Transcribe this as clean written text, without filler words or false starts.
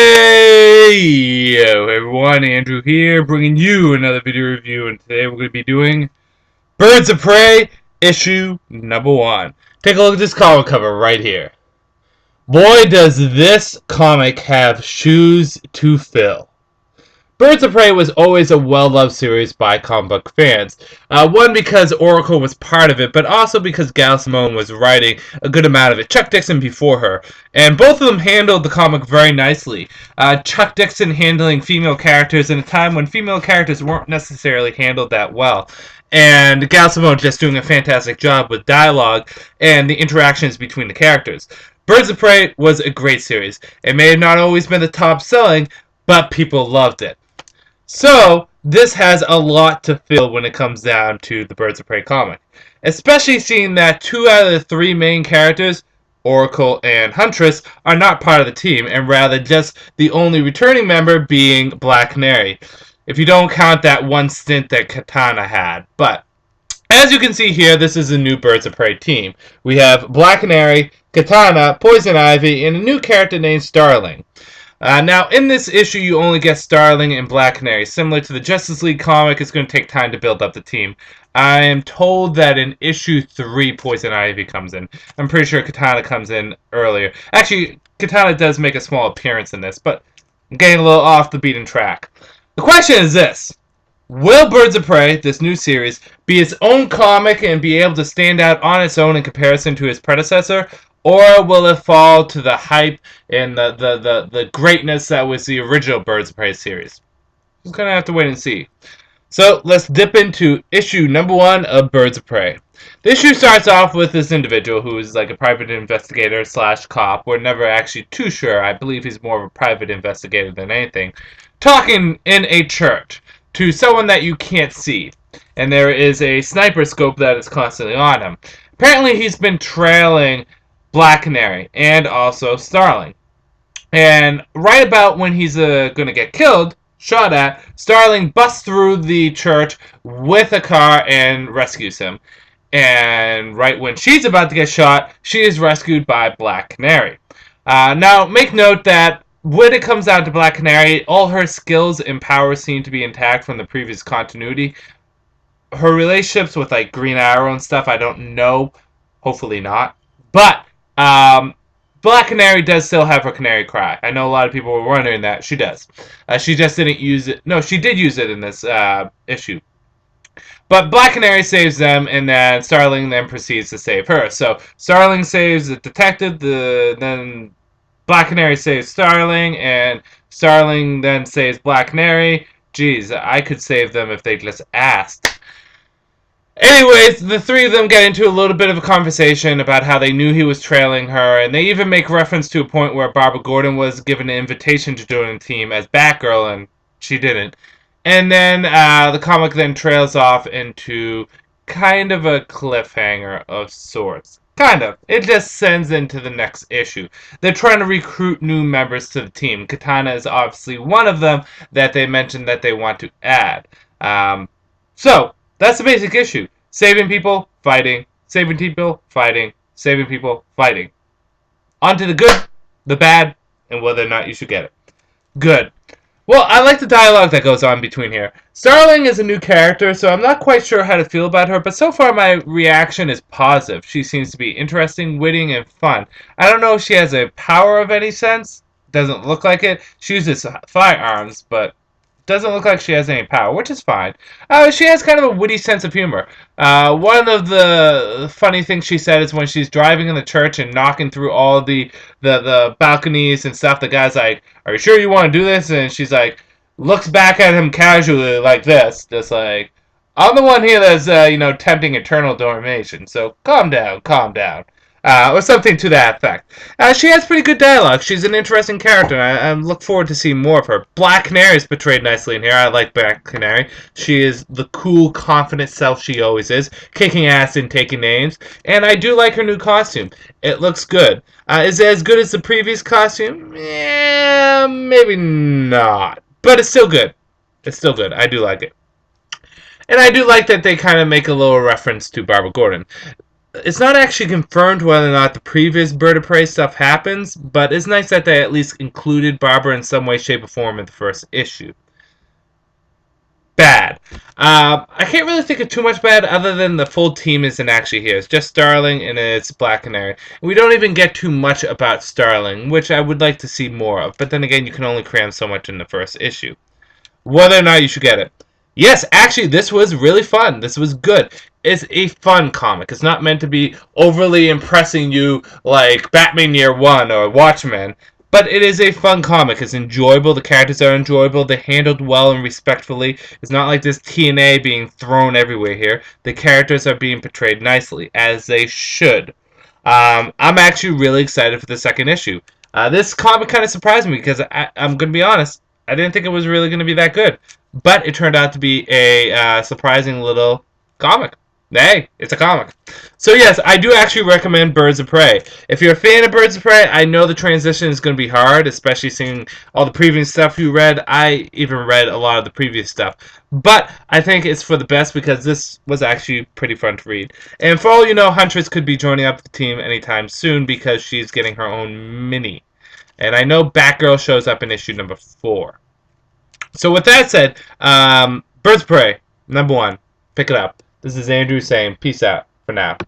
Hey, yo everyone, Andrew here, bringing you another video review, and today we're going to be doing Birds of Prey, issue number 1. Take a look at this comic cover right here. Boy, does this comic have shoes to fill. Birds of Prey was always a well-loved series by comic book fans. One, because Oracle was part of it, but also because Gail Simone was writing a good amount of it. Chuck Dixon before her. And both of them handled the comic very nicely. Chuck Dixon handling female characters in a time when female characters weren't necessarily handled that well. And Gail Simone just doing a fantastic job with dialogue and the interactions between the characters. Birds of Prey was a great series. It may have not always been the top selling, but people loved it. So, this has a lot to fill when it comes down to the Birds of Prey comic. Especially seeing that 2 out of the 3 main characters, Oracle and Huntress, are not part of the team, and rather just the only returning member being Black Canary. If you don't count that one stint that Katana had. But, as you can see here, this is a new Birds of Prey team. We have Black Canary, Katana, Poison Ivy, and a new character named Starling. Now, in this issue, you only get Starling and Black Canary. Similar to the Justice League comic, it's going to take time to build up the team. I am told that in issue 3, Poison Ivy comes in. I'm pretty sure Katana comes in earlier. Actually, Katana does make a small appearance in this, but I'm getting a little off the beaten track. The question is this. Will Birds of Prey, this new series, be its own comic and be able to stand out on its own in comparison to its predecessor? Or will it fall to the hype and the greatness that was the original Birds of Prey series? Just gonna have to wait and see. So let's dip into issue number 1 of Birds of Prey. The issue starts off with this individual who is like a private investigator slash cop. We're never actually too sure. I believe he's more of a private investigator than anything. Talking in a church to someone that you can't see. And there is a sniper scope that is constantly on him. Apparently he's been trailing Black Canary, and also Starling. And right about when he's going to get killed, shot at, Starling busts through the church with a car and rescues him. And right when she's about to get shot, she is rescued by Black Canary. Now, make note that when it comes down to Black Canary, all her skills and powers seem to be intact from the previous continuity. Her relationships with like Green Arrow and stuff, I don't know. Hopefully not. But Black Canary does still have her canary cry. I know a lot of people were wondering that. She does. She just didn't use it. No, she did use it in this issue. But Black Canary saves them, and then Starling then proceeds to save her. So Starling saves the detective, then Black Canary saves Starling, and Starling then saves Black Canary. Jeez, I could save them if they just asked. Anyways, the 3 of them get into a little bit of a conversation about how they knew he was trailing her, and they even make reference to a point where Barbara Gordon was given an invitation to join the team as Batgirl, and she didn't. And then the comic then trails off into kind of a cliffhanger of sorts. Kind of. It just sends into the next issue. They're trying to recruit new members to the team. Katana is obviously one of them that they mentioned that they want to add. So, that's the basic issue. Saving people, fighting. Saving people, fighting. Saving people, fighting. On to the good, the bad, and whether or not you should get it. Good. Well, I like the dialogue that goes on between here. Starling is a new character, so I'm not quite sure how to feel about her, but so far my reaction is positive. She seems to be interesting, witty, and fun. I don't know if she has a power of any sense. Doesn't look like it. She uses firearms, but doesn't look like she has any power, which is fine. She has kind of a witty sense of humor. One of the funny things she said is when she's driving in the church and knocking through all the balconies and stuff, the guy's like, "Are you sure you want to do this?" And she's like, looks back at him casually like this, just like, "I'm the one here that's, tempting eternal domination, so calm down, calm down." Or something to that effect. She has pretty good dialogue. She's an interesting character, and I look forward to seeing more of her. Black Canary is portrayed nicely in here. I like Black Canary. She is the cool, confident self she always is, kicking ass and taking names. And I do like her new costume. It looks good. Is it as good as the previous costume? Yeah, maybe not. But it's still good. It's still good. I do like it. And I do like that they kind of make a little reference to Barbara Gordon. it's not actually confirmed whether or not the previous Bird of Prey stuff happens, but it's nice that they at least included Barbara in some way, shape, or form in the first issue. Bad. I can't really think of too much bad other than the full team isn't actually here. It's just Starling and it's Black Canary. We don't even get too much about Starling, which I would like to see more of. But then again, you can only cram so much in the first issue. Whether or not you should get it. Yes, actually, this was really fun. This was good. It's a fun comic. It's not meant to be overly impressing you like Batman Year One or Watchmen. But it is a fun comic. It's enjoyable. The characters are enjoyable. They're handled well and respectfully. It's not like this TNA being thrown everywhere here. The characters are being portrayed nicely, as they should. I'm actually really excited for the second issue. This comic kind of surprised me because I'm going to be honest. I didn't think it was really going to be that good. But it turned out to be a surprising little comic. Hey, it's a comic. So yes, I do actually recommend Birds of Prey. If you're a fan of Birds of Prey, I know the transition is going to be hard, especially seeing all the previous stuff you read. I even read a lot of the previous stuff. But I think it's for the best because this was actually pretty fun to read. And for all you know, Huntress could be joining up the team anytime soon because she's getting her own mini. And I know Batgirl shows up in issue number 4. So with that said, Birds of Prey, #1. Pick it up. This is Andrew saying peace out for now.